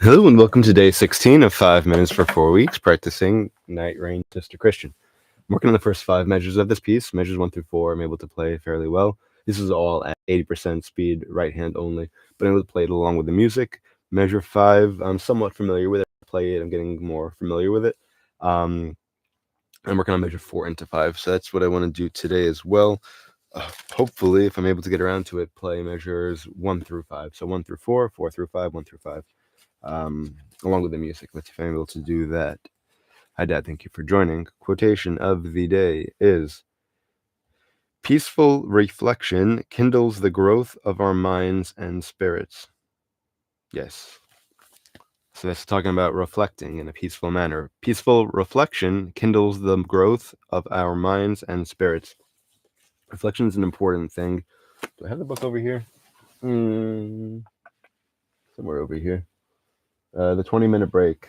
Hello and welcome to day 16 of 5 minutes for 4 weeks practicing Night Rain Sister Christian. I'm working on the first 5 measures of this piece. Measures 1 through 4 I'm able to play fairly well. This is all at 80% speed, right hand only, but I'm able to play it along with the music. Measure 5, I'm somewhat familiar with it. I play it, I'm getting more familiar with it. I'm working on measure 4 into 5, so that's what I want to do today as well. Hopefully, if I'm able to get around to it, play measures 1 through 5. So 1 through 4, 4 through 5, 1 through 5. Along with the music. Let's see if I'm able to do that. Hi, Dad. Thank you for joining. Quotation of the day is: peaceful reflection kindles the growth of our minds and spirits. Yes. So that's talking about reflecting in a peaceful manner. Peaceful reflection kindles the growth of our minds and spirits. Reflection is an important thing. Do I have the book over here? Somewhere over here. The 20-minute break.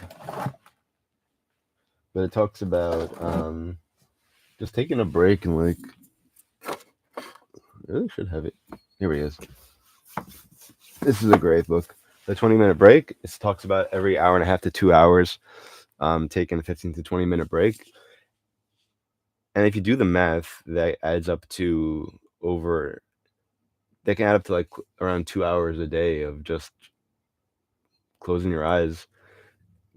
But it talks about just taking a break and I really should have it. Here he is. This is a great book. The 20-minute break. It talks about every hour and a half to 2 hours, taking a 15 to 20-minute break. And if you do the math, that adds up to that can add up to like around 2 hours a day of just closing your eyes.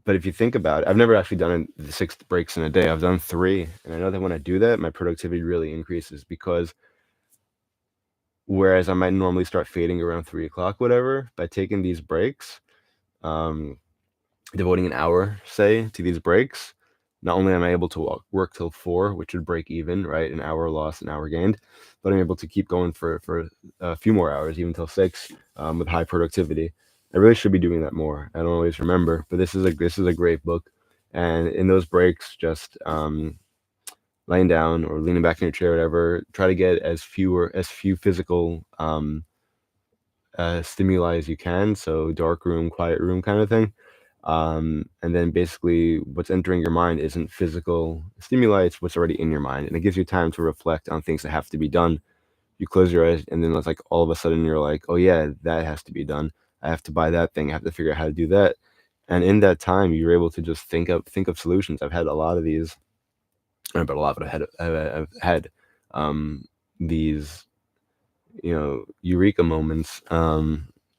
But if you think about it, I've never actually done the 6 breaks in a day. I've done 3. And I know that when I do that, my productivity really increases because whereas I might normally start fading around 3 o'clock, whatever, by taking these breaks, devoting an hour, say, to these breaks, not only am I able to work till 4, which would break even, right? An hour lost, an hour gained, but I'm able to keep going for a few more hours, even till 6, with high productivity. I really should be doing that more. I don't always remember, but this is a great book. And in those breaks, just laying down or leaning back in your chair, whatever, try to get as few physical stimuli as you can. So dark room, quiet room kind of thing. And then basically what's entering your mind isn't physical stimuli, it's what's already in your mind. And it gives you time to reflect on things that have to be done. You close your eyes and then it's like all of a sudden you're like, oh yeah, that has to be done. I have to buy that thing. I have to figure out how to do that. And in that time, you're able to just think of solutions. I've had a lot of these, not a lot, but I've had these, eureka moments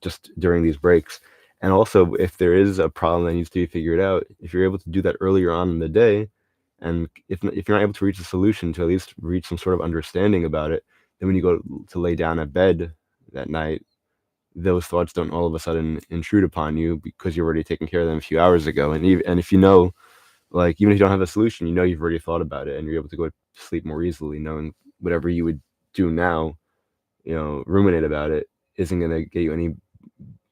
just during these breaks. And also, if there is a problem that needs to be figured out, if you're able to do that earlier on in the day, and if you're not able to reach a solution, to at least reach some sort of understanding about it, then when you go to lay down at bed that night, those thoughts don't all of a sudden intrude upon you because you've already taken care of them a few hours ago. And if you know, like, even if you don't have a solution, you've already thought about it, and you're able to go to sleep more easily, knowing whatever you would do now, ruminate about it, isn't going to get you any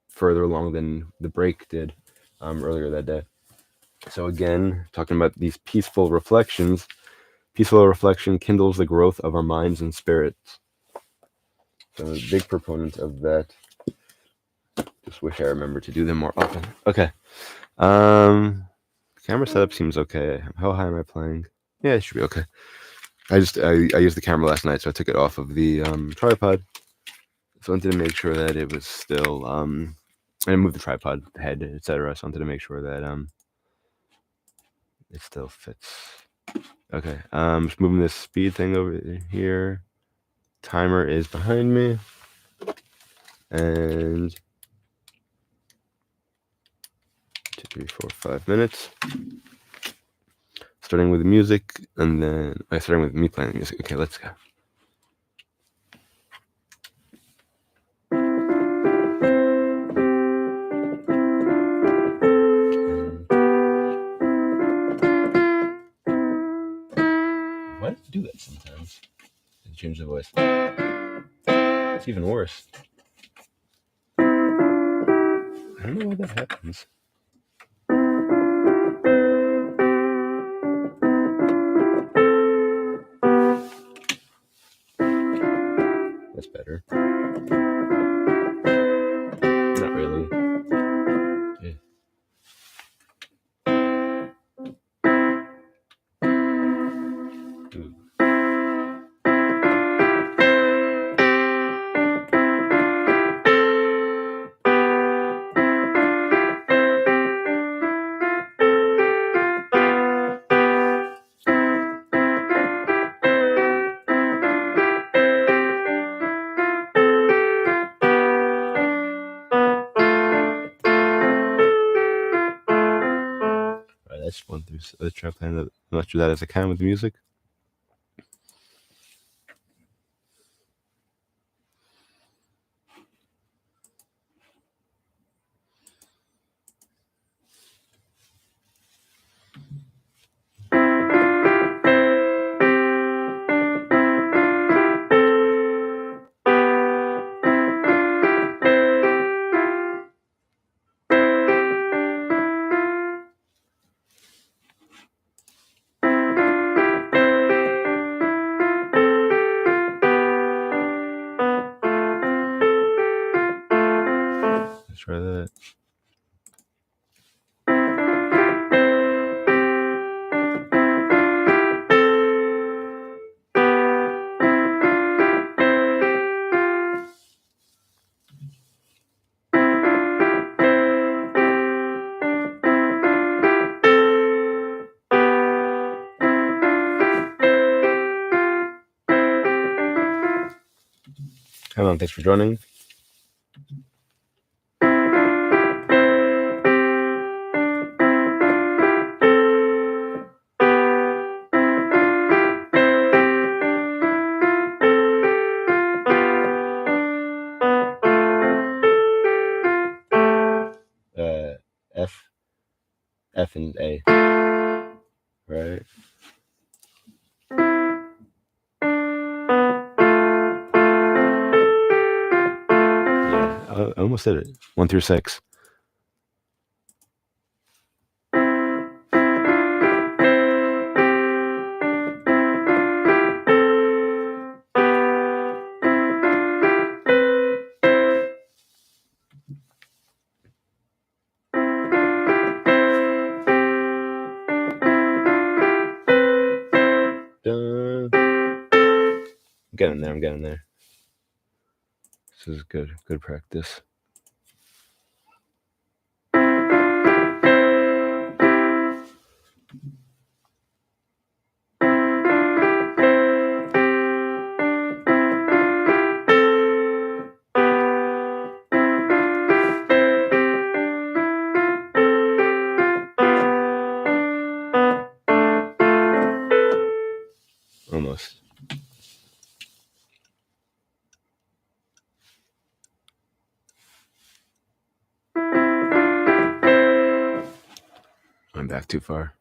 further along than the break did earlier that day. So again, talking about these peaceful reflections, peaceful reflection kindles the growth of our minds and spirits. So I'm a big proponent of that. Just wish I remembered to do them more often. Okay. Camera setup seems okay. How high am I playing? Yeah, it should be okay. I used the camera last night, so I took it off of the tripod. So I wanted to make sure that it was still I moved the tripod, the head, etc. So I wanted to make sure that it still fits. Okay, just moving this speed thing over here. Timer is behind me, and 2, 3, 4, 5 minutes. Starting with the music, and then starting with me playing the music. Okay, let's go. Why does it do that sometimes? Change the voice. It's even worse. I don't know why that happens. That's better. Not really. Yeah. Ooh. Let's one through. Let's try playing as much of that as I can with the music. Let's try that. Hello, thanks for joining. F and A, right? Yeah, I almost did it. 1 through 6. Dun. I'm getting there. This is good practice. Almost. I'm back too far.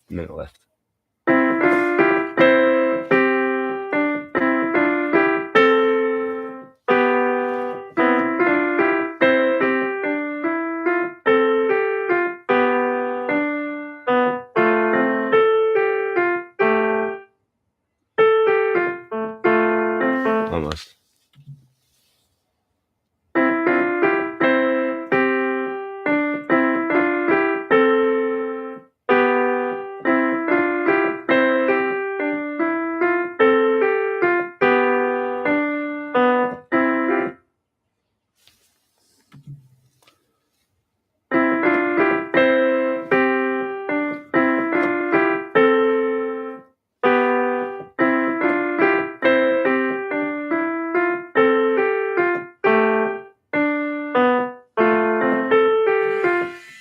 A minute left. Almost.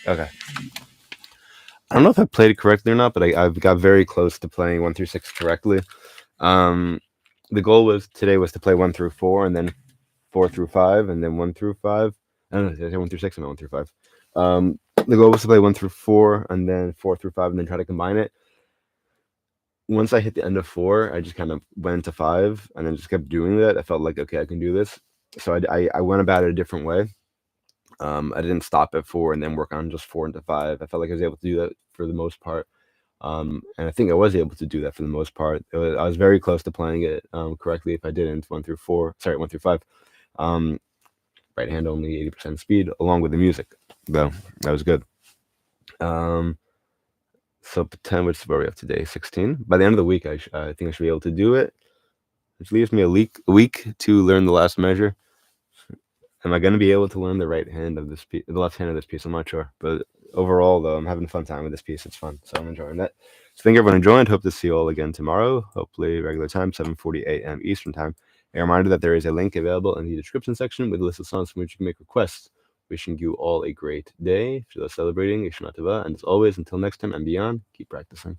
Okay. I don't know if I played it correctly or not, but I've got very close to playing 1 through 6 correctly. The goal today was to play 1 through 4, and then 4 through 5, and then 1 through 5. I don't know, did I say 1 through 6 and 1 through 5? The goal was to play 1 through 4, and then 4 through 5, and then try to combine it. Once I hit the end of 4, I just kind of went into 5, and then just kept doing that. I felt like, okay, I can do this. So I went about it a different way. I didn't stop at 4 and then work on just 4 into 5. I felt like I was able to do that for the most part. And I think I was able to do that for the most part. I was very close to playing it correctly if I didn't. 1 through 5. Right hand only 80% speed, along with the music, though. That was good. So 10, which is where we have today, 16. By the end of the week, I think I should be able to do it, which leaves me a week to learn the last measure. Am I going to be able to learn the right hand of this piece, the left hand of this piece? I'm not sure, but overall, though, I'm having a fun time with this piece. It's fun, so I'm enjoying that. So thank you everyone who joined. Hope to see you all again tomorrow. Hopefully, regular time, 7:40 a.m. Eastern time. A reminder that there is a link available in the description section with a list of songs from which you can make requests. Wishing you all a great day. If you're celebrating, and as always, until next time and beyond, keep practicing.